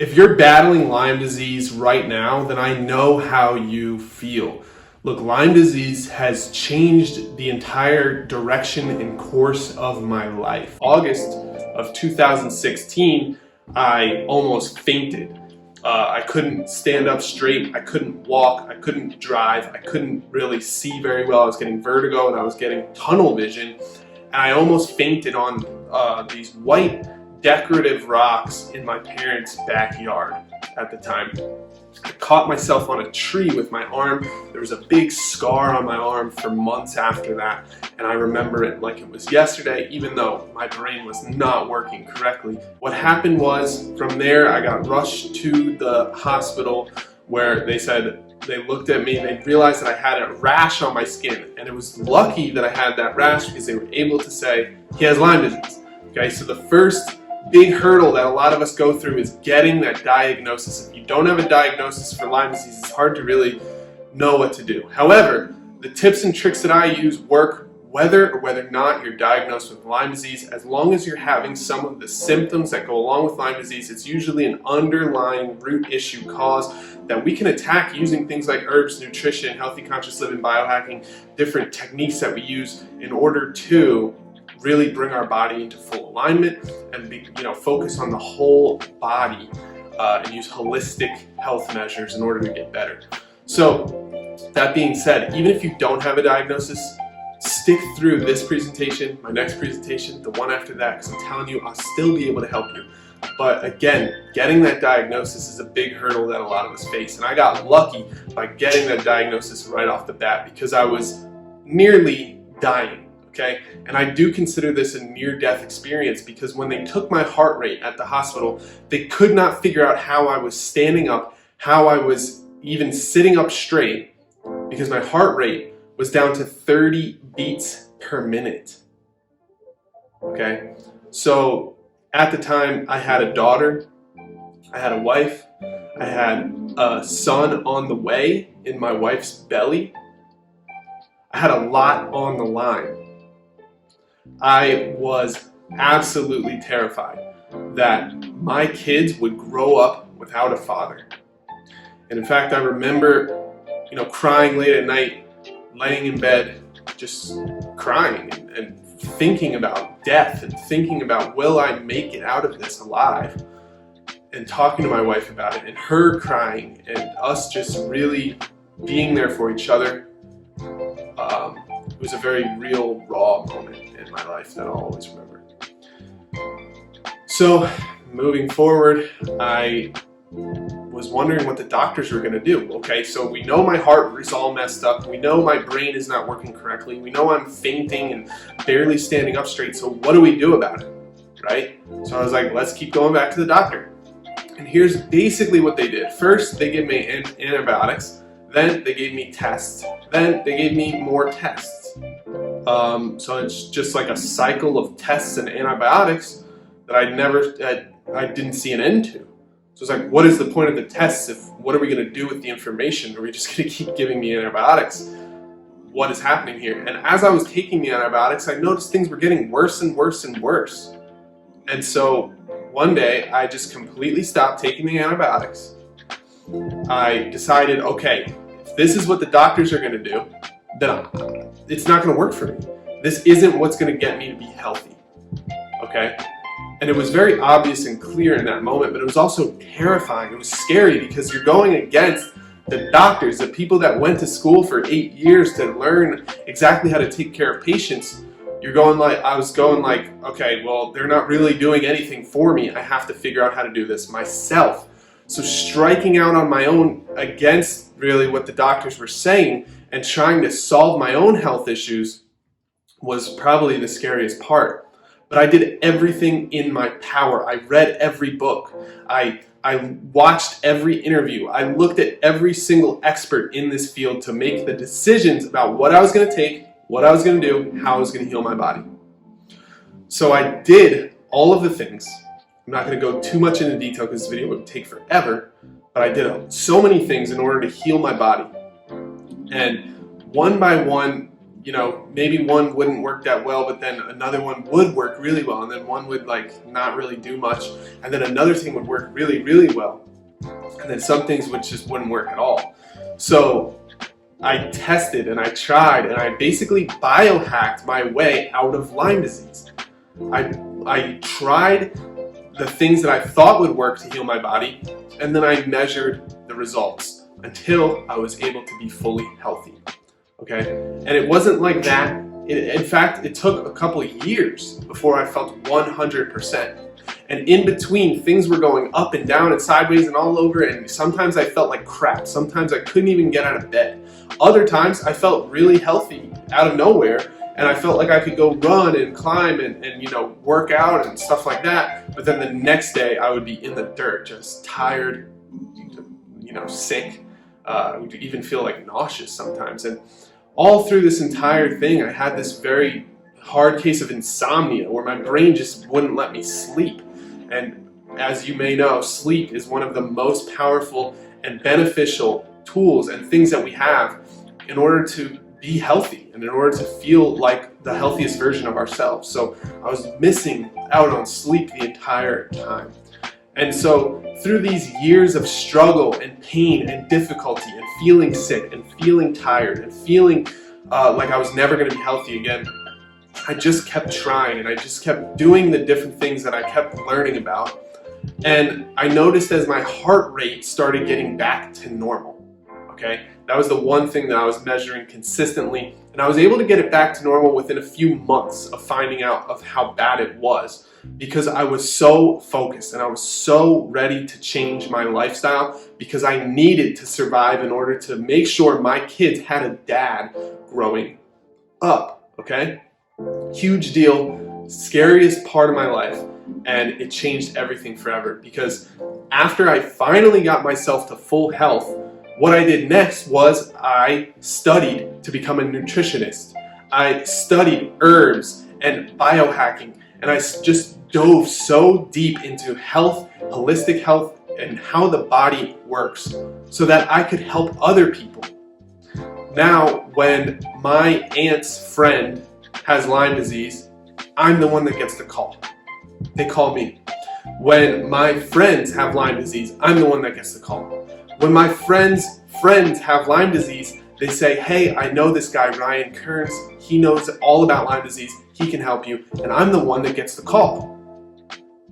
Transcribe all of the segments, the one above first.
If you're battling Lyme disease right now, then I know how you feel. Look, Lyme disease has changed the entire direction and course of my life. August of 2016, I almost fainted. I couldn't stand up straight, I couldn't walk, I couldn't drive, I couldn't really see very well. I was getting vertigo and I was getting tunnel vision. And I almost fainted on these white decorative rocks in my parents' backyard at the time. I caught myself on a tree with my arm. There was a big scar on my arm for months after that, and I remember it like it was yesterday, even though my brain was not working correctly. What happened was, from there I got rushed to the hospital where they said, they looked at me, they realized that I had a rash on my skin, and it was lucky that I had that rash because they were able to say, he has Lyme disease. Okay, so the first big hurdle that a lot of us go through is getting that diagnosis. If you don't have a diagnosis for Lyme disease, it's hard to really know what to do. However, the tips and tricks that I use work whether or not you're diagnosed with Lyme disease. As long as you're having some of the symptoms that go along with Lyme disease, it's usually an underlying root issue cause that we can attack using things like herbs, nutrition, healthy conscious living, biohacking, different techniques that we use in order to really bring our body into full alignment and focus on the whole body and use holistic health measures in order to get better. So that being said, even if you don't have a diagnosis, stick through this presentation, my next presentation, the one after that, because I'm telling you, I'll still be able to help you. But again, getting that diagnosis is a big hurdle that a lot of us face. And I got lucky by getting that diagnosis right off the bat because I was nearly dying. Okay, and I do consider this a near-death experience because when they took my heart rate at the hospital, they could not figure out how I was standing up, how I was even sitting up straight, because my heart rate was down to 30 beats per minute. Okay, so at the time I had a daughter, I had a wife, I had a son on the way in my wife's belly. I had a lot on the line. I was absolutely terrified that my kids would grow up without a father. And in fact, I remember, crying late at night, laying in bed, just crying and thinking about death and thinking about, will I make it out of this alive? And talking to my wife about it and her crying and us just really being there for each other. It was a very real, raw moment in my life that I'll always remember. So, moving forward, I was wondering what the doctors were going to do. Okay, so we know my heart is all messed up. We know my brain is not working correctly. We know I'm fainting and barely standing up straight. So what do we do about it, right? So I was like, let's keep going back to the doctor. And here's basically what they did. First, they gave me antibiotics. Then they gave me tests. Then they gave me more tests. So it's just like a cycle of tests and antibiotics that I didn't see an end to. So it's like, what is the point of the tests? What are we going to do with the information? Are we just going to keep giving me antibiotics? What is happening here? And as I was taking the antibiotics, I noticed things were getting worse and worse and worse. And so one day I just completely stopped taking the antibiotics. I decided, okay, if this is what the doctors are going to do, then it's not going to work for me. This isn't what's going to get me to be healthy. Okay? And it was very obvious and clear in that moment, but it was also terrifying. It was scary because you're going against the doctors, the people that went to school for 8 years to learn exactly how to take care of patients. I was going like, okay, well, they're not really doing anything for me. I have to figure out how to do this myself. So striking out on my own against really what the doctors were saying and trying to solve my own health issues was probably the scariest part. But I did everything in my power. I read every book. I watched every interview. I looked at every single expert in this field to make the decisions about what I was going to take, what I was going to do, how I was going to heal my body. So I did all of the things. I'm not going to go too much into detail because this video would take forever, but I did so many things in order to heal my body. And one by one, maybe one wouldn't work that well, but then another one would work really well, and then one would like not really do much, and then another thing would work really, really well, and then some things just wouldn't work at all. So I tested and I tried and I basically biohacked my way out of Lyme disease. I tried the things that I thought would work to heal my body, and then I measured the results until I was able to be fully healthy. Okay? And it wasn't like that. In fact, it took a couple of years before I felt 100%. And in between, things were going up and down and sideways and all over, and sometimes I felt like crap. Sometimes I couldn't even get out of bed. Other times I felt really healthy out of nowhere, and I felt like I could go run and climb and work out and stuff like that. But then the next day I would be in the dirt, just tired, sick. I would even feel like nauseous sometimes. And all through this entire thing, I had this very hard case of insomnia where my brain just wouldn't let me sleep. And as you may know, sleep is one of the most powerful and beneficial tools and things that we have in order to be healthy and in order to feel like the healthiest version of ourselves. So I was missing out on sleep the entire time. And so through these years of struggle and pain and difficulty and feeling sick and feeling tired and feeling like I was never going to be healthy again, I just kept trying and I just kept doing the different things that I kept learning about. And I noticed as my heart rate started getting back to normal, okay? That was the one thing that I was measuring consistently, and I was able to get it back to normal within a few months of finding out of how bad it was, because I was so focused and I was so ready to change my lifestyle because I needed to survive in order to make sure my kids had a dad growing up, okay? Huge deal, scariest part of my life, and it changed everything forever, because after I finally got myself to full health, what I did next was I studied to become a nutritionist. I studied herbs and biohacking, and I just dove so deep into health, holistic health, and how the body works so that I could help other people. Now, when my aunt's friend has Lyme disease, I'm the one that gets the call. They call me. When my friends have Lyme disease, I'm the one that gets the call. When my friends' friends have Lyme disease, they say, hey, I know this guy, Ryan Kearns. He knows all about Lyme disease. He can help you. And I'm the one that gets the call.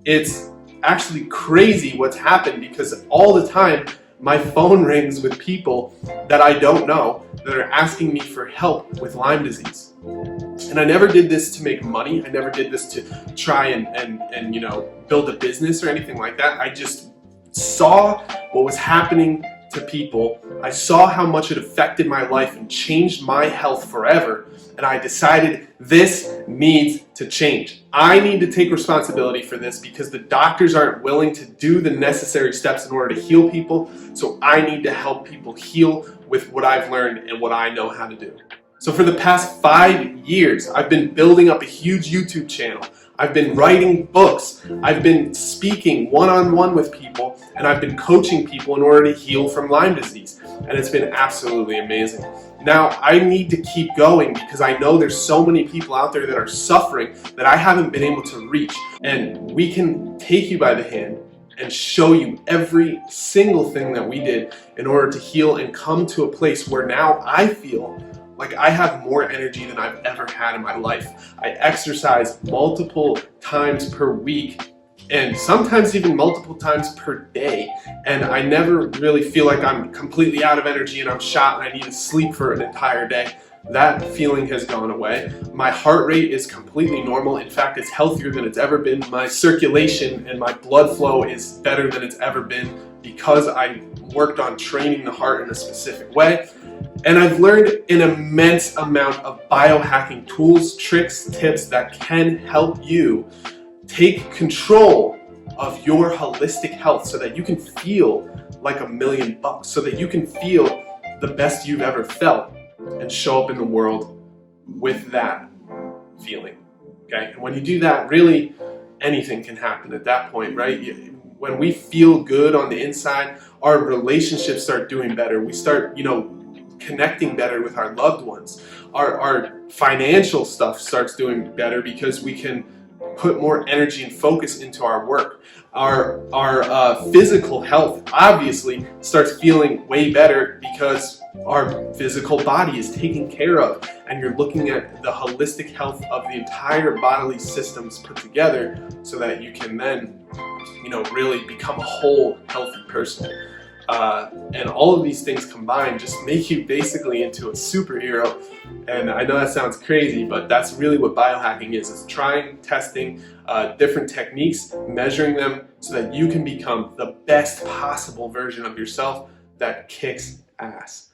It's actually crazy what's happened, because all the time my phone rings with people that I don't know that are asking me for help with Lyme disease. And I never did this to make money. I never did this to try and build a business or anything like that. I just saw what was happening to people. I saw how much it affected my life and changed my health forever. And I decided this needs to change. I need to take responsibility for this because the doctors aren't willing to do the necessary steps in order to heal people. So I need to help people heal with what I've learned and what I know how to do. So for the past 5 years, I've been building up a huge YouTube channel. I've been writing books. I've been speaking one-on-one with people, and I've been coaching people in order to heal from Lyme disease. And it's been absolutely amazing. Now, I need to keep going because I know there's so many people out there that are suffering that I haven't been able to reach. And we can take you by the hand and show you every single thing that we did in order to heal and come to a place where now I feel like I have more energy than I've ever had in my life. I exercise multiple times per week and sometimes even multiple times per day. And I never really feel like I'm completely out of energy and I'm shot and I need to sleep for an entire day. That feeling has gone away. My heart rate is completely normal. In fact, it's healthier than it's ever been. My circulation and my blood flow is better than it's ever been because I worked on training the heart in a specific way. And I've learned an immense amount of biohacking tools, tricks, tips that can help you take control of your holistic health so that you can feel like $1,000,000, so that you can feel the best you've ever felt and show up in the world with that feeling, okay? And when you do that, really anything can happen at that point, right? When we feel good on the inside, our relationships start doing better. We start, connecting better with our loved ones. Our financial stuff starts doing better because we can put more energy and focus into our work. Our physical health obviously starts feeling way better because our physical body is taken care of, and you're looking at the holistic health of the entire bodily systems put together so that you can then, really become a whole healthy person. And all of these things combined just make you basically into a superhero. And I know that sounds crazy, but that's really what biohacking is. It's trying, testing different techniques, measuring them so that you can become the best possible version of yourself that kicks ass.